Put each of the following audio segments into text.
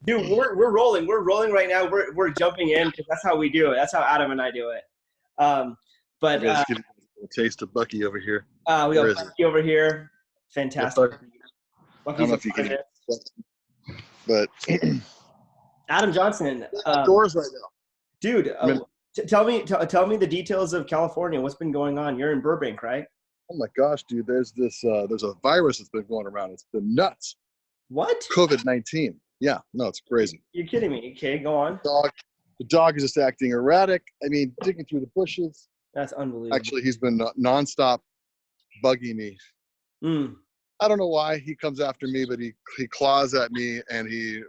Dude, we're rolling. We're rolling right now. We're jumping in because that's how we do it. That's how Adam and I do it. But I'm just giving you a taste of Bucky over here. we Where got is Bucky over here. Fantastic. I Bucky's don't know a if you part can, of it. but Adam Johnson. outdoors right now. Dude, I mean, tell me the details of California. What's been going on? You're in Burbank, right? oh my gosh, dude! There's a virus that's been going around. It's been nuts. What? COVID-19. Yeah, no, it's crazy. You're kidding me. Okay, go on. The dog is just acting erratic. I mean, digging through the bushes. That's unbelievable. Actually, he's been nonstop bugging me. I don't know why he comes after me, but he claws at me, and he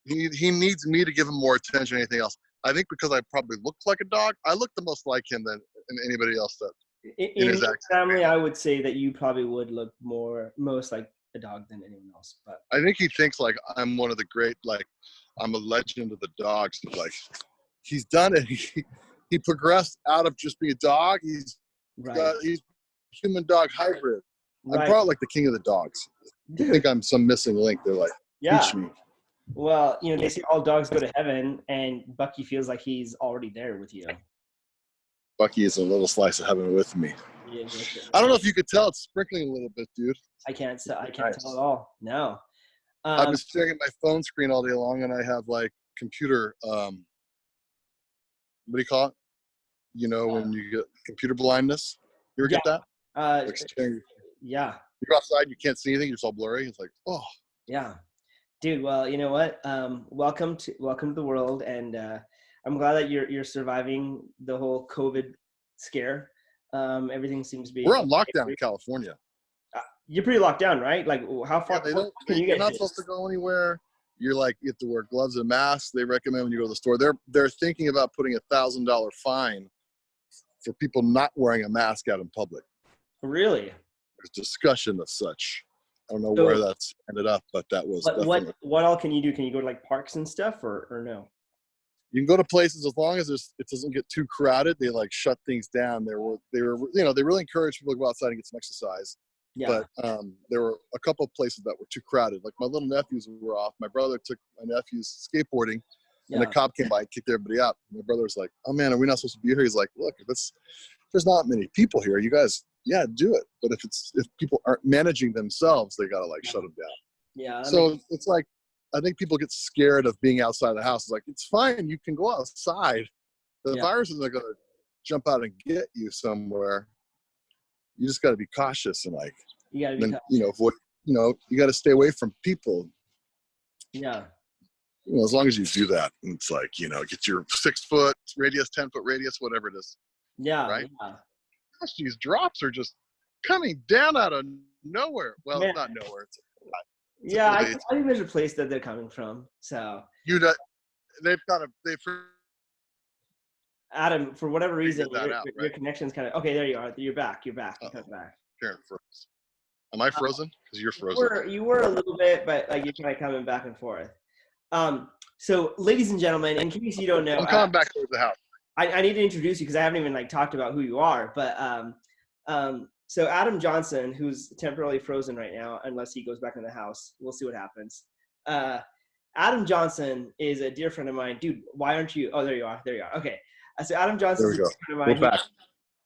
needs me to give him more attention than anything else. I think because I probably look like a dog. I look the most like him than anybody else that in his family. I would say that you probably would look most like a dog than anyone else. But I think he thinks like I'm one of the great, like I'm a legend of the dogs. Like he's done it. He progressed out of just being a dog. He's human dog hybrid. Right. I'm probably like the king of the dogs. I think I'm some missing link. They're like, teach me. Well, they say all dogs go to heaven, and Bucky feels like he's already there with you. Bucky is a little slice of heaven with me. Yeah, I don't know if you could tell. It's sprinkling a little bit, dude. I can't tell at all. No. I've been staring at my phone screen all day long, and I have like computer. What do you call it? When you get computer blindness. You ever get that? Like yeah. You're outside, you can't see anything. You're just all blurry. It's like, oh. Yeah, dude. Well, you know what? Welcome to the world, and I'm glad that you're surviving the whole COVID scare. Everything seems to be. We're on lockdown in California. You're pretty locked down, right? Like, how far can you get? You're not supposed to go anywhere. You're like, you have to wear gloves and masks. They recommend when you go to the store. They're thinking about putting $1,000 fine for people not wearing a mask out in public. Really? There's discussion of such. I don't know where that's ended up, but that was. What all can you do? Can you go to like parks and stuff, or no? You can go to places as long as it doesn't get too crowded. They like shut things down. They really encourage people to go outside and get some exercise. Yeah. But there were a couple of places that were too crowded. Like my little nephews were off. My brother took my nephews skateboarding, and the cop came by and kicked everybody out. My brother was like, "Oh man, are we not supposed to be here?" He's like, "Look, there's not many people here. You guys, yeah, do it. But if people aren't managing themselves, they gotta like shut them down." Yeah. So it's like, I think people get scared of being outside the house. It's like, it's fine. You can go outside. The virus is not going to jump out and get you somewhere. You just got to be cautious and like, avoid, you got to stay away from people. Yeah. As long as you do that, it's like, get your 6 foot radius, 10 foot radius, whatever it is. Yeah. Right. Yeah. Gosh, these drops are just coming down out of nowhere. Well, it's not nowhere. I think there's a place that they're coming from. So Adam, for whatever reason, your connection's kind of okay. There you are. You're back. You're back. You're back. Karen froze. Am I frozen? Because you're frozen. You were a little bit, but like you're kind of coming back and forth. So, ladies and gentlemen, in case you don't know, I'm coming back towards the house. I need to introduce you because I haven't even like talked about who you are. But so Adam Johnson, who's temporarily frozen right now, unless he goes back in the house, we'll see what happens. Adam Johnson is a dear friend of mine. Dude, why aren't you? Oh, there you are. There you are. Okay. So Adam Johnson is a dear friend of mine. We're back.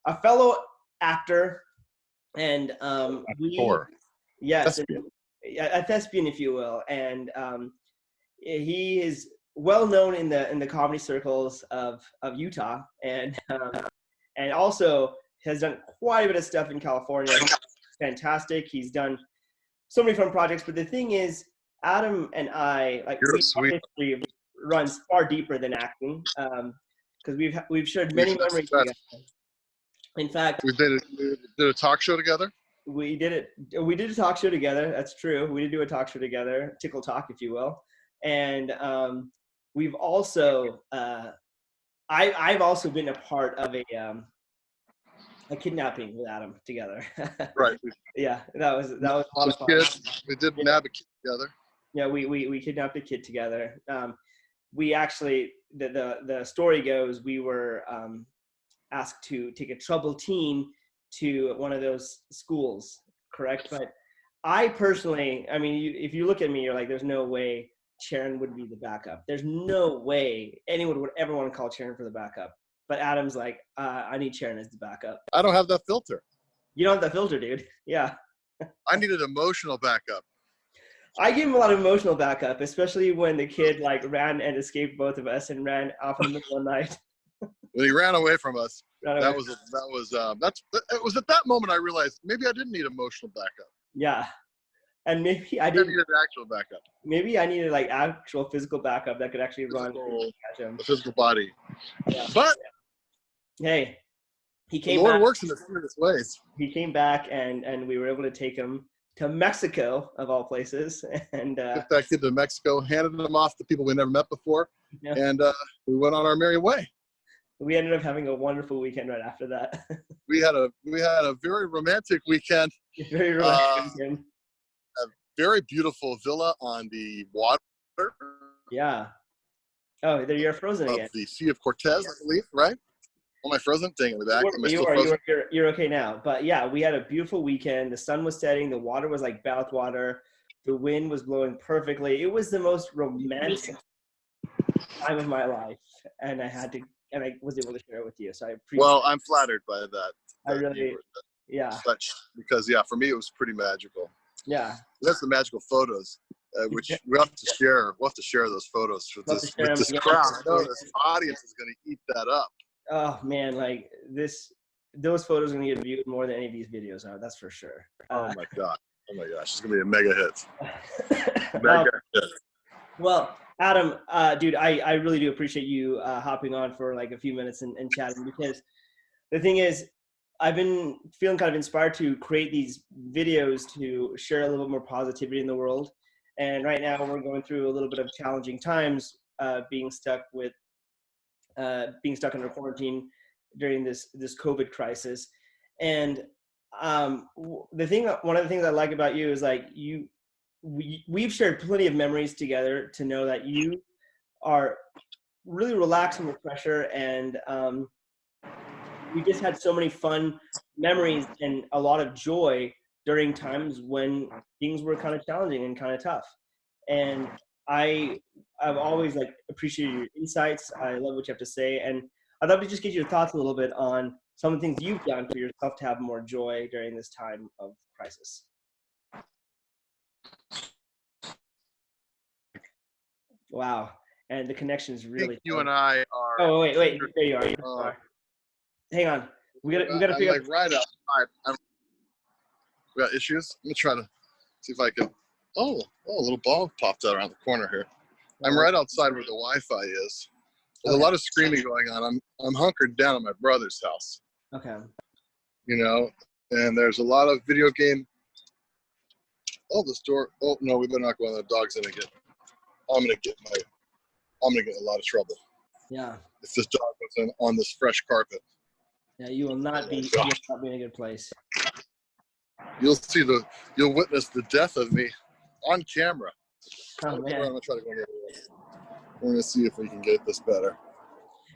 A fellow actor, and a thespian, if you will, and he is well known in the comedy circles of Utah, and also has done quite a bit of stuff in California. Fantastic. He's done so many fun projects, but the thing is, Adam and I, like, our history runs far deeper than acting, because we've shared many memories together. In fact, we did a talk show together. We did a talk show together. That's true. We did do a talk show together, Tickle Talk, if you will. And we've also, I've also been a part of a kidnapping with Adam together. Right. Yeah, that was a lot of kids. We did nab a kid together. Yeah, we kidnapped a kid together. We actually, the story goes, we were asked to take a troubled teen to one of those schools, correct? But I personally, I mean, if you look at me, you're like, there's no way Charon would be the backup. There's no way anyone would ever want to call Charon for the backup. But Adam's like, I need Charon as the backup. I don't have that filter. You don't have that filter, dude. Yeah. I needed emotional backup. I gave him a lot of emotional backup, especially when the kid like ran and escaped both of us and ran off in the middle of the night. When he ran away from us, it was at that moment I realized maybe I didn't need emotional backup. Yeah. And maybe I needed actual backup. Maybe I needed like actual physical backup that could actually run and catch him. The physical body. Yeah. But hey, he came the Lord back. works in mysterious ways. He came back and we were able to take him to Mexico, of all places. And took that kid to Mexico, handed him off to people we never met before, and we went on our merry way. We ended up having a wonderful weekend right after that. We had a very romantic weekend. Very romantic weekend. A very beautiful villa on the water. Yeah. Oh, there you're frozen again. The Sea of Cortez, I believe, right? Am I frozen? Dang it, we're back. You're okay now. But yeah, we had a beautiful weekend. The sun was setting. The water was like bath water. The wind was blowing perfectly. It was the most romantic time of my life, and I was able to share it with you. So I appreciate. Well, I'm flattered by that. I really, because for me it was pretty magical. Yeah. That's the magical photos, which we have to share. We'll have to share those photos with this crowd. I know this audience is going to eat that up. Oh man, like those photos are going to get viewed more than any of these videos are. That's for sure. Oh my gosh, it's going to be a mega hit. Mega hit. Well, Adam, dude, I really do appreciate you hopping on for like a few minutes and chatting, because the thing is, I've been feeling kind of inspired to create these videos to share a little bit more positivity in the world. And right now we're going through a little bit of challenging times, being stuck under quarantine during this COVID crisis. And one of the things I like about you is like we've shared plenty of memories together to know that you are really relaxed under pressure, and we just had so many fun memories and a lot of joy during times when things were kind of challenging and kind of tough. And I've always like appreciated your insights. I love what you have to say, and I'd love to just get your thoughts a little bit on some of the things you've done for yourself to have more joy during this time of crisis. Wow. And the connection is really you and I are. Oh, wait, there you are. Hang on. We gotta figure out. Right outside. We got issues. I'm gonna try to see if I can. Oh, a little ball popped out around the corner here. I'm right outside where the Wi-Fi is. There's a lot of screaming going on. I'm hunkered down at my brother's house. Okay. And there's a lot of video game. Oh, this door. Oh no, we better not go in. The dog's gonna get. I'm gonna get in a lot of trouble. Yeah. If this dog was in on this fresh carpet. Yeah, you will not be in a good place. You'll witness the death of me on camera. Oh man. I'm gonna try to go here. We're gonna see if we can get this better.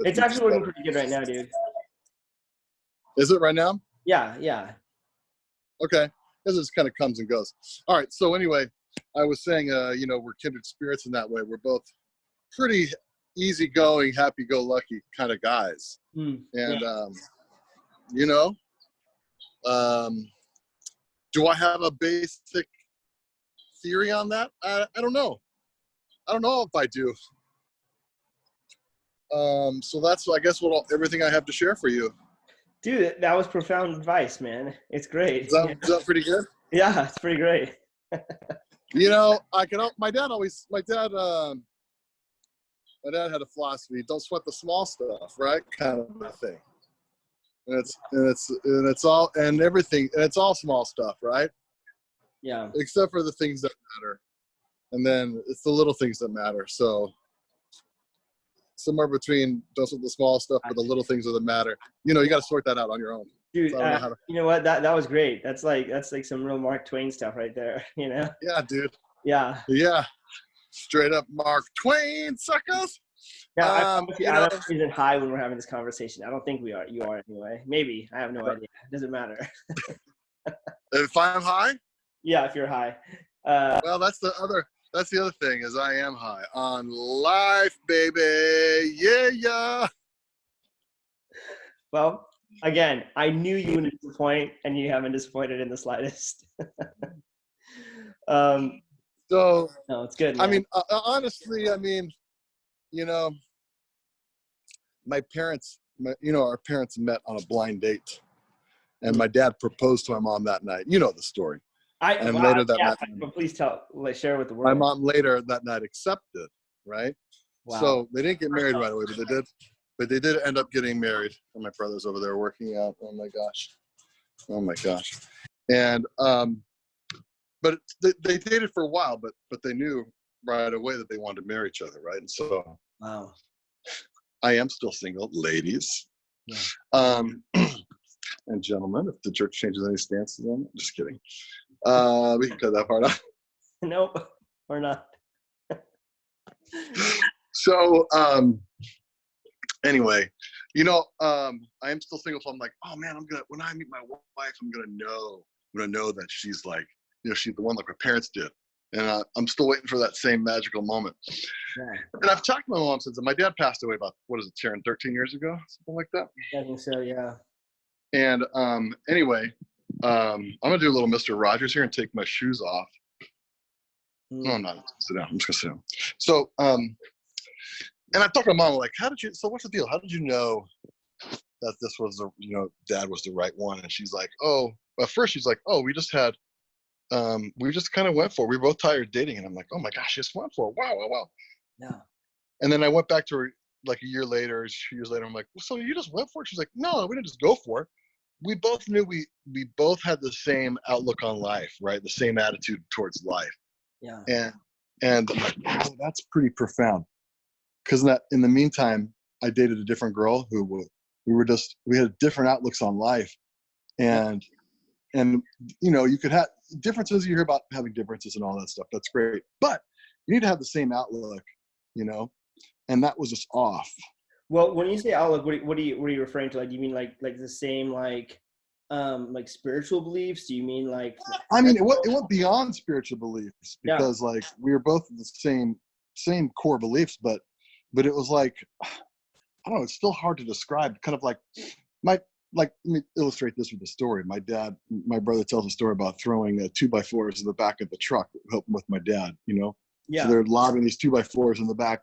It's actually working pretty good right now, dude. Is it right now? Yeah. Okay. This just kind of comes and goes. All right. So anyway, I was saying, we're kindred spirits in that way. We're both pretty easygoing, happy-go-lucky kind of guys. And, do I have a basic theory on that? I don't know. I don't know if I do. So that's, I guess, everything I have to share for you. Dude, that was profound advice, man. It's great. Is that pretty good? Yeah, it's pretty great. My dad had a philosophy: don't sweat the small stuff, right? Kind of a thing. And it's all small stuff, right? Yeah. Except for the things that matter, and then it's the little things that matter. So somewhere between don't sweat the small stuff, but the little things that matter. You got to sort that out on your own. Dude, you know what? That was great. That's like some real Mark Twain stuff right there. Yeah, dude. Yeah. Yeah. Straight up Mark Twain, suckers. Yeah, I isn't high when we're having this conversation. I don't think we are. You are anyway. Maybe. I have no idea. It doesn't matter. If I'm high? Yeah, if you're high. Well, that's the that's the other thing is I am high on life, baby. Yeah. Well, again, I knew you wouldn't disappoint, and you haven't disappointed in the slightest. So, No, it's good, I man. mean, honestly, I mean, you know, my parents, our parents met on a blind date, and my dad proposed to my mom that night. You know the story. And later that night, but please share with the world. my mom later that night accepted, right? Wow. So they didn't get married right away, but they did end up getting married. And my brother's over there working out. Oh my gosh. And but they dated for a while, but they knew right away that they wanted to marry each other, right? And so wow. I am still single, ladies. Yeah. And gentlemen, if the church changes any stances on it, just kidding. We can cut that part out. Nope, we're not. So anyway, I am still single, so I'm like, oh man, when I meet my wife, I'm gonna know that she's like, she's the one like my parents did. And I'm still waiting for that same magical moment. Yeah. And I've talked to my mom since my dad passed away about, 13 years ago, something like that. I think so, yeah. And anyway, I'm gonna do a little Mr. Rogers here and take my shoes off. No, I'm not. Sit down. I'm just gonna sit down. So, and I talked to my mom, like, what's the deal? How did you know that this was Dad was the right one? And she's like, at first she's like, we just kind of went for it. We were both tired of dating. And I'm like, oh my gosh, just went for it. Wow. Yeah. And then I went back to her like a year later, 2 years later. I'm like, well, so you just went for it? She's like, no, we didn't just go for it. We both knew we both had the same outlook on life, right? The same attitude towards life. Yeah. And I'm like, wow, that's pretty profound. Because in the meantime, I dated a different girl who we had different outlooks on life. And you could have differences. You hear about having differences and all that stuff. That's great. But you need to have the same outlook, and that was just off. Well, when you say outlook, what are you referring to? Like, do you mean like the same like spiritual beliefs? Do you mean like? I mean, it went beyond spiritual beliefs because like we were both the same core beliefs, but it was like, I don't know. It's still hard to describe. Kind of like let me illustrate this with a story. My brother tells a story about throwing 2x4s in the back of the truck, helping with my dad. Yeah. So they're lobbing these 2x4s in the back.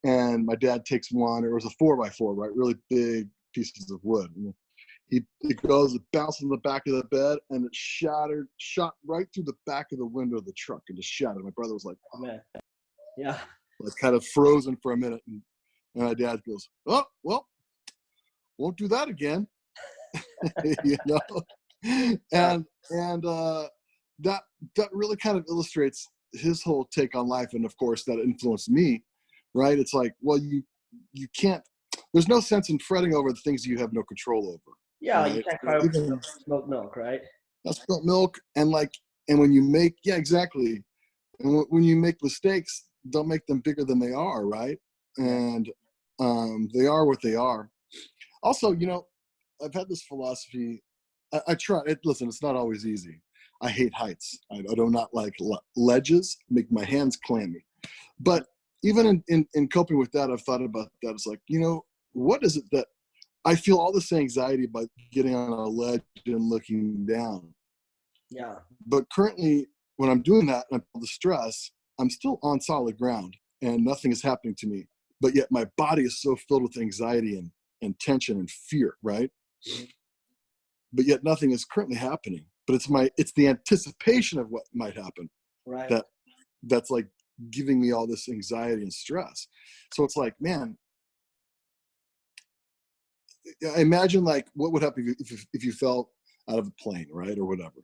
And my dad takes one. It was a 4x4, right? Really big pieces of wood. And it bounces in the back of the bed, and it shot right through the back of the window of the truck and just shattered. My brother was like, oh man, yeah, like kind of frozen for a minute. And my dad goes, oh, well, won't do that again. And that really kind of illustrates his whole take on life. And of course that influenced me. Right. It's like, well, you can't, there's no sense in fretting over the things you have no control over. Yeah. Right? You can't cry over spilt milk, right? That's spilt milk. And when you make, exactly. And when you make mistakes, don't make them bigger than they are. Right. And they are what they are. Also, I've had this philosophy. I try it. Listen, it's not always easy. I hate heights. I do not like ledges, make my hands clammy. But even in coping with that, I've thought about that. It's like, what is it that I feel all this anxiety about getting on a ledge and looking down? Yeah. But currently, when I'm doing that, and I'm the stress, I'm still on solid ground and nothing is happening to me. But yet my body is so filled with anxiety and tension and fear, right? Mm-hmm. But yet nothing is currently happening. But it's the anticipation of what might happen, right? That's like giving me all this anxiety and stress. So it's like, man, I imagine like what would happen if you fell out of a plane, right, or whatever.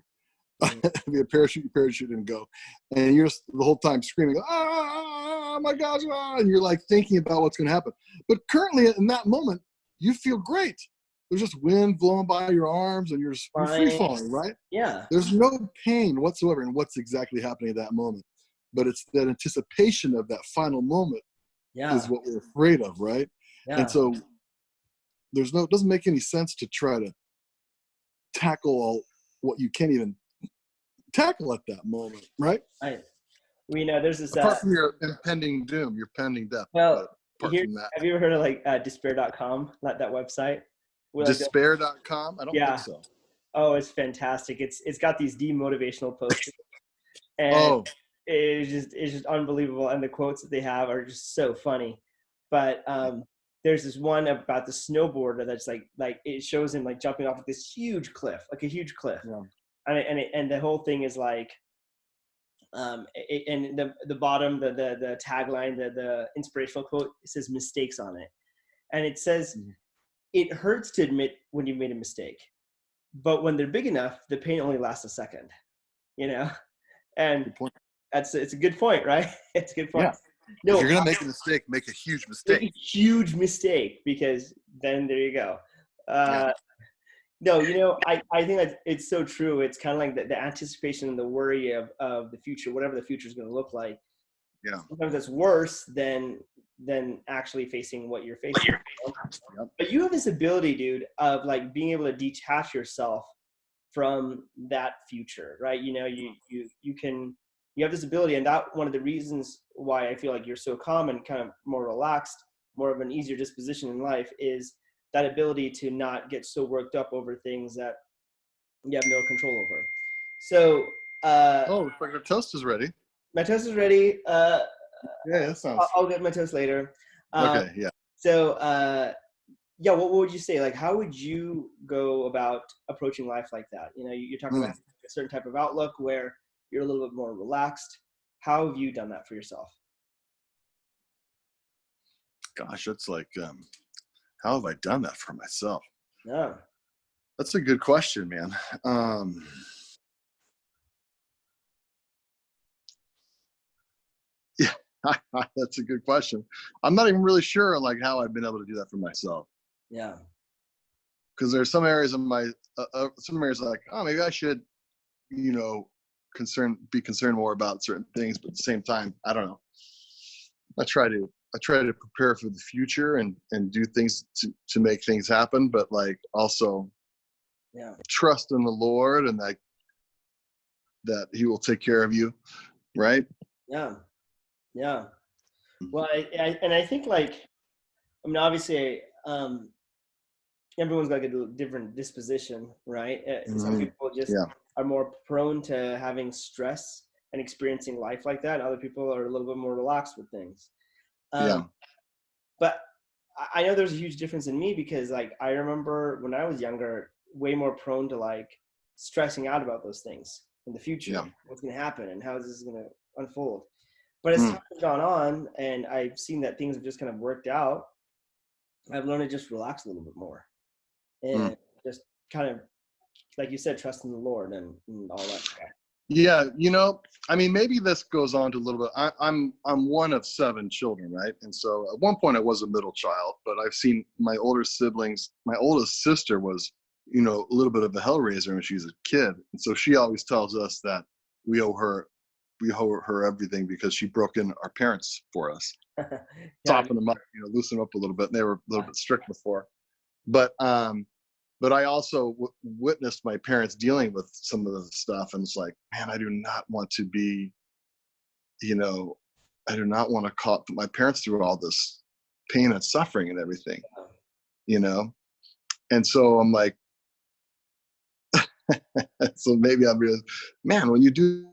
Mm-hmm. A parachute didn't go, and you're just the whole time screaming, "Oh my gosh!" And you're like thinking about what's going to happen. But currently, in that moment, you feel great. There's just wind blowing by your arms, and you're free falling, right? Yeah. There's no pain whatsoever in what's exactly happening at that moment. But it's that anticipation of that final moment is what we're afraid of, right? Yeah. And so it doesn't make any sense to try to tackle all what you can't even tackle at that moment, right? Right. We know there's this, apart from your impending doom, your pending death. well, Apart here, from that, have you ever heard of like despair.com, that website? Where, like, despair.com. I don't think yeah. so. Oh, it's fantastic. It's got these demotivational posts, and Oh, it's just unbelievable. And the quotes that they have are just so funny. But there's this one about the snowboarder that's like it shows him like jumping off of this huge cliff, like a huge cliff. yeah. And the whole thing is like, and the bottom, the tagline, the inspirational quote, it says mistakes on it. And it says, it hurts to admit when you made a mistake, but when they're big enough, the pain only lasts a second, you know? And Good point. it's a good point, right? It's a good point. Yeah. No, If you're gonna make a mistake, make a huge make mistake. a huge mistake, because then there you go. Yeah. No, I think that it's so true. It's kind of like the anticipation and the worry of the future, whatever the future is going to look like. Yeah. Sometimes that's worse than actually facing what you're facing. Yep. But you have this ability, dude, of like being able to detach yourself from that future, right? You have this ability, and that one of the reasons why I feel like you're so calm and kind of more relaxed, more of an easier disposition in life, is that ability to not get so worked up over things that you have no control over. So Oh, looks like our toast is ready. my toast is ready. Yeah, that sounds I'll get my toast later. okay. Yeah. So yeah, what would you say? Like, how would you go about approaching life like that? You're talking about a certain type of outlook where you're a little bit more relaxed. How have you done that for yourself? Gosh, that's like, how have I done that for myself? Yeah. That's a good question, man. Yeah, that's a good question. I'm not even really sure like how I've been able to do that for myself. Yeah. Because there's some areas of my, some areas like, oh, maybe I should, be concerned more about certain things, but at the same time, I don't know. I try to prepare for the future and do things to make things happen, but like also trust in the Lord and that he will take care of you. Right. Yeah. Yeah. Well, I think, like, I mean, obviously, everyone's got like a different disposition, right? Some people just are more prone to having stress and experiencing life like that. Other people are a little bit more relaxed with things. But I know there's a huge difference in me, because like I remember when I was younger, way more prone to like stressing out about those things in the future, what's going to happen and how is this going to unfold. But as time has gone on and I've seen that things have just kind of worked out, I've learned to just relax a little bit more and just kind of, like you said, trust in the Lord and all that stuff. Yeah, I mean, maybe this goes on to a little bit. I'm one of 7 children, right? And so at one point I was a middle child, but I've seen my older siblings. My oldest sister was, a little bit of a hellraiser when she was a kid, and so she always tells us that we owe her everything because she broke in our parents for us, soften them up, loosen them up a little bit. And they were a little bit strict before, but I also witnessed my parents dealing with some of the stuff, and it's like, man, I do not want to be, I do not want to put my parents through all this pain and suffering and everything, And so I'm like, so maybe I'll be, man, when you do.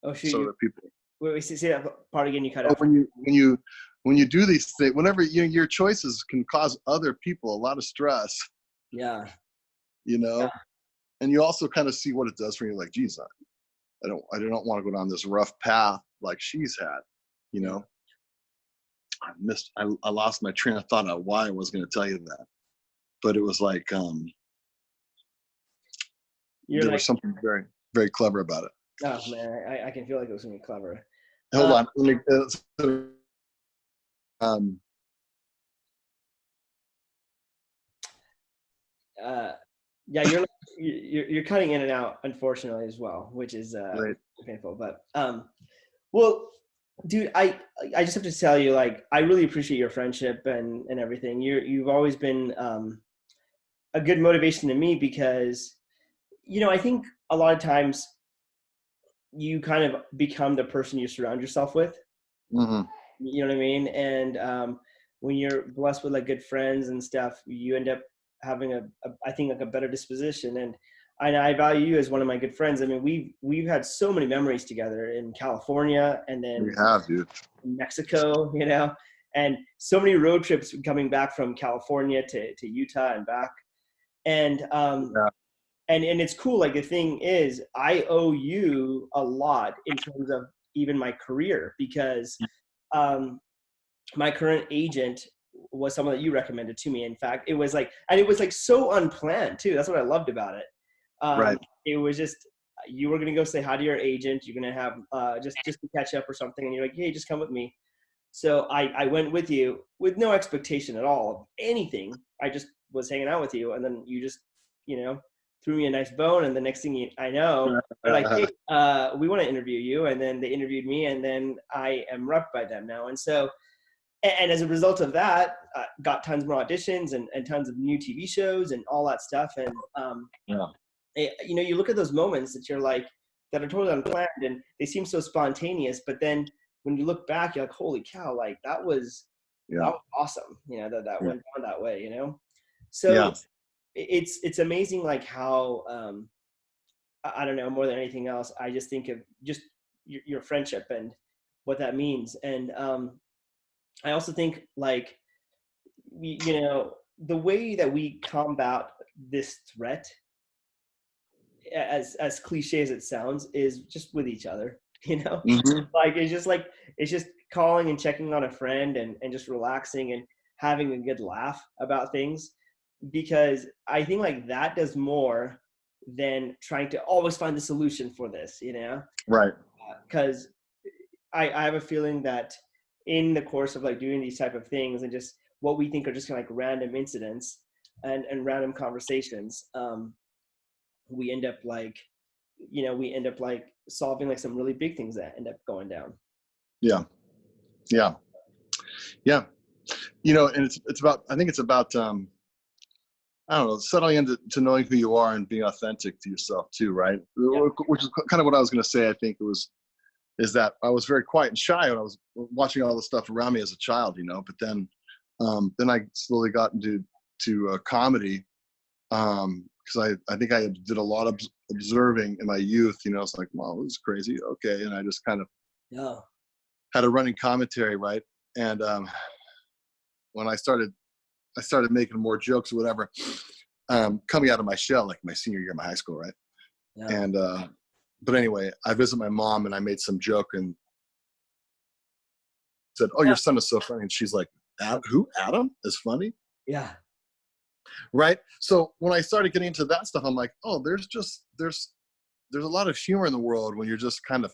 Oh, shoot. So that people. Wait, see that part again? You cut out. When you do these things, whenever your choices can cause other people a lot of stress. Yeah. And you also kind of see what it does for you. Like, geez, I don't want to go down this rough path like she's had. I lost my train of thought on why I was going to tell you that, but it was like, there was something very, very clever about it. Oh man, I can feel like it was going to be clever. Hold on. Let me, yeah, you're cutting in and out, unfortunately, as well, which is right. painful. But well, dude, I just have to tell you, like, I really appreciate your friendship and everything. You've always been a good motivation to me, because I think a lot of times you kind of become the person you surround yourself with. Mm-hmm. You know what I mean? And when you're blessed with like good friends and stuff, you end up having I think like a better disposition. And I value you as one of my good friends. I mean, we've had so many memories together in California and We then have, dude. Mexico, you know, and so many road trips coming back from California to Utah and back. And Yeah. and it's cool. Like the thing is, I owe you a lot in terms of even my career because um, my current agent was someone that you recommended to me. In fact, it was like, and it was like so unplanned too. That's what I loved about it. Right. It was just, you were going to go say hi to your agent. You're going to have just to catch up or something. And you're like, hey, just come with me. So I went with you with no expectation at all of anything. I just was hanging out with you. And then you just, you know, threw me a nice bone. And the next thing I know, they're like, hey, we want to interview you. And then they interviewed me. And then I am repped by them now. And so, and as a result of that, got tons more auditions and tons of new TV shows and all that stuff. And, Yeah. you know, you look at those moments that you're like, that are totally unplanned and they seem so spontaneous, but then when you look back, you're like, holy cow, like that was awesome. You know, that went down that way, you know? So it's amazing. Like how, I don't know, more than anything else, I just think of just your friendship and what that means. And, I also think like, you know, the way that we combat this threat, as cliche as it sounds, is just with each other, you know. Mm-hmm. Like it's just calling and checking on a friend and just relaxing and having a good laugh about things, because I think like that does more than trying to always find the solution for this, you know. Right. Because I have a feeling that in the course of like doing these type of things and just what we think are just kind of like random incidents and random conversations, we end up like, you know, we end up like solving like some really big things that end up going down. Yeah. Yeah. Yeah. You know, and it's about, I think it's about, I don't know, settling into knowing who you are and being authentic to yourself too, right? Yeah. Which is kind of what I was going to say. I think is that I was very quiet and shy when I was watching all the stuff around me as a child, you know, but then I slowly got into comedy, because I think I did a lot of observing in my youth, you know. It's like, wow, this is crazy. Okay. And I just kind of had a running commentary, right? And when I started making more jokes or whatever, coming out of my shell, like my senior year of my high school, right? Yeah. And but anyway, I visited my mom and I made some joke and said, "Oh, your son is so funny," and she's like, "Who? Adam is funny?" Yeah. Right. So when I started getting into that stuff, I'm like, oh, there's a lot of humor in the world when you're just kind of,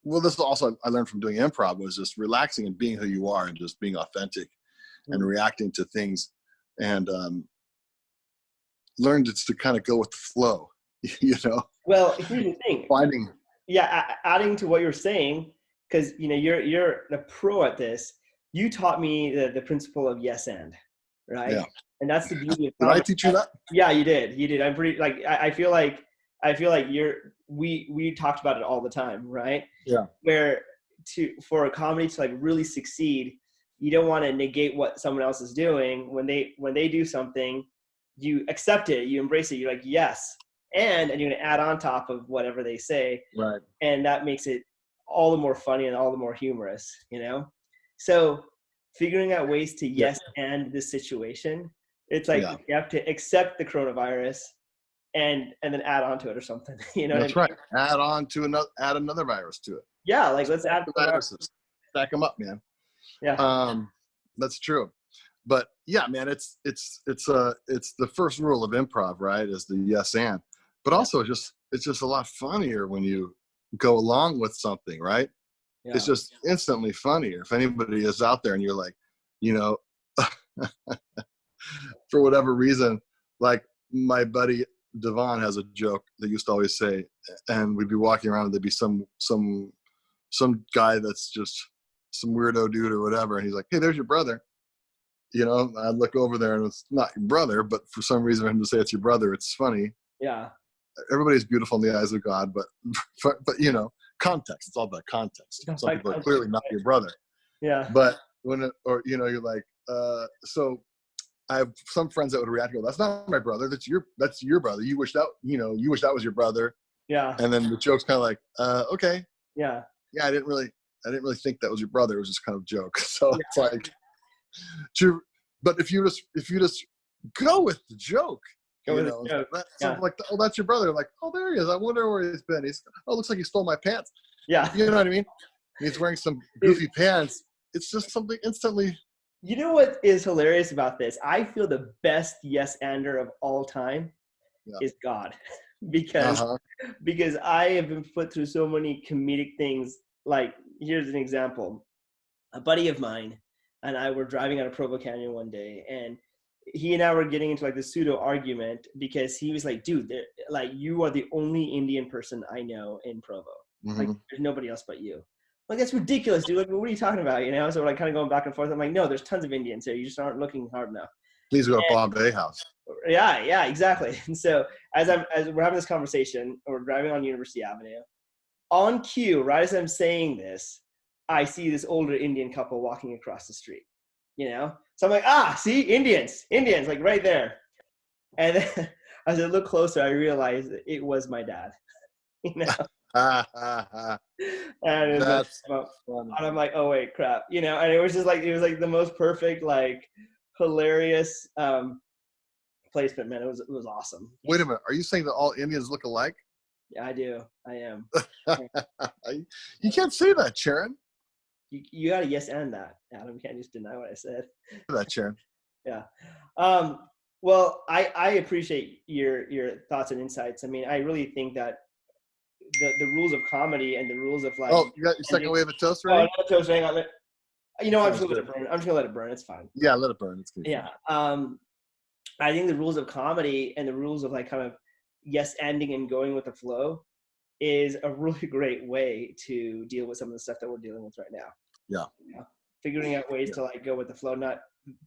well, this is also I learned from doing improv, was just relaxing and being who you are and just being authentic and reacting to things, and learned just to kind of go with the flow, you know. Well, here's the thing. Adding to what you're saying, because you know you're the pro at this. You taught me the principle of yes and, right? Yeah. And that's the beauty of comedy. Did I teach you that? Yeah, you did. You did. I'm pretty like I feel like we talked about it all the time, right? Yeah. Where for a comedy to like really succeed, you don't want to negate what someone else is doing. When they do something, you accept it, you embrace it. You're like, yes, and you're gonna add on top of whatever they say, right? And that makes it all the more funny and all the more humorous, you know. So figuring out ways to yes and this situation, it's like you have to accept the coronavirus and then add on to it or something, you know. That's right. Add another virus to it. Yeah, like let's add the viruses. Stack them up, man. Yeah. That's true. But yeah, man, it's the first rule of improv, right? Is the yes and. But also it's just a lot funnier when you go along with something, right? Yeah. It's just instantly funnier. If anybody is out there and you're like, you know, for whatever reason, like my buddy Devon has a joke that used to always say, and we'd be walking around and there'd be some guy that's just some weirdo dude or whatever, and he's like, hey, there's your brother. You know, I'd look over there and it's not your brother, but for some reason for him to say it's your brother, it's funny. Yeah. everybody's beautiful in the eyes of God, but you know, context. It's all about context. Some people are clearly not your brother. Yeah. But or you know, you're like, so I have some friends that would react and go, "That's not my brother. That's your brother. You wish that was your brother." Yeah. And then the joke's kind of like, okay. Yeah. Yeah, I didn't really think that was your brother. It was just kind of a joke. So it's like, but if you just go with the joke, something like, oh, that's your brother. Like, oh, there he is. I wonder where he's been. Looks like he stole my pants. Yeah. You know what I mean? He's wearing some goofy pants. It's just something instantly. You know what is hilarious about this? I feel the best yes-ander of all time is God. Because I have been put through so many comedic things. Like, here's an example. A buddy of mine and I were driving out of Provo Canyon one day, and he and I were getting into like the pseudo argument because he was like, dude, like, you are the only Indian person I know in Provo. Mm-hmm. Like, there's nobody else but you. Like, that's ridiculous, dude. Like, what are you talking about? You know? So we're like kind of going back and forth. I'm like, no, there's tons of Indians here. You just aren't looking hard enough. Please go to Bombay House. Yeah, exactly. And so as we're having this conversation, we're driving on University Avenue. On cue, right as I'm saying this, I see this older Indian couple walking across the street. You know? So I'm like, see, Indians, like right there. And then as I look closer, I realized it was my dad. You know? And that's funny. And I'm like, oh wait, crap. You know, and it was like the most perfect, like, hilarious placement, man. It was awesome. Wait a minute. Are you saying that all Indians look alike? Yeah, I do. I am. You can't say that, Charan. You got to yes and that, Adam. You can't just deny what I said. That, Charan. Yeah. Well, I appreciate your thoughts and insights. I mean, I really think that the rules of comedy and the rules of, like. Oh, you got your second wave of toast ready? Oh, no toast. Hang on. You know, I'm just gonna let it burn. I'm just gonna let it burn. It's fine. Yeah, let it burn. It's good. Yeah. I think the rules of comedy and the rules of, like, kind of yes ending and going with the flow is a really great way to deal with some of the stuff that we're dealing with right now. Yeah. Figuring out ways to, like, go with the flow, not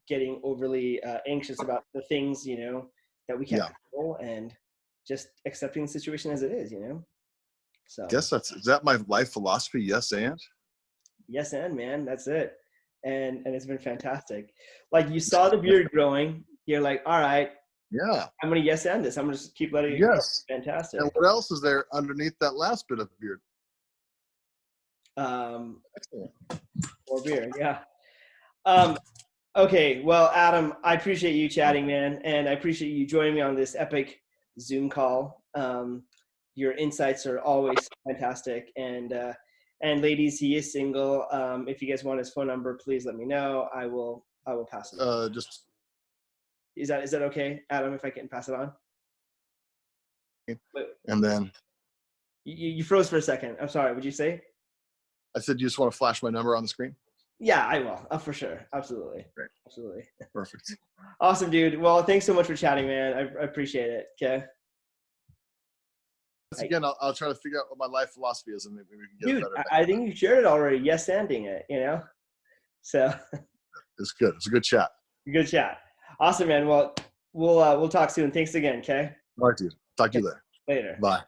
getting overly anxious about the things, you know, that we can't control, and just accepting the situation as it is, you know. So I guess is that my life philosophy? Yes, and man, that's it. And it's been fantastic. Like, you saw the beard growing, you're like, all right, yeah, I'm gonna yes and this. I'm gonna just keep letting it go. Fantastic. And what else is there underneath that last bit of beard? More beer, yeah. Okay, well, Adam, I appreciate you chatting, man, and I appreciate you joining me on this epic Zoom call. Your insights are always fantastic, and ladies, he is single. If you guys want his phone number, please let me know. I will pass it on. Is that okay, Adam, if I can pass it on? And then you froze for a second. I'm sorry. Would you say? I said you just want to flash my number on the screen? Yeah, I will. For sure. Absolutely. Great. Absolutely. Perfect. Awesome, dude. Well, thanks so much for chatting, man. I appreciate it. Okay. Again, I'll try to figure out what my life philosophy is, and maybe we can get dude, it better. I think you shared it already. Yes, ending it, you know? So. It's good. It's a good chat. Good chat. Awesome, man. Well, we'll talk soon. Thanks again, okay? All right, dude. Talk to you later. Later. Bye.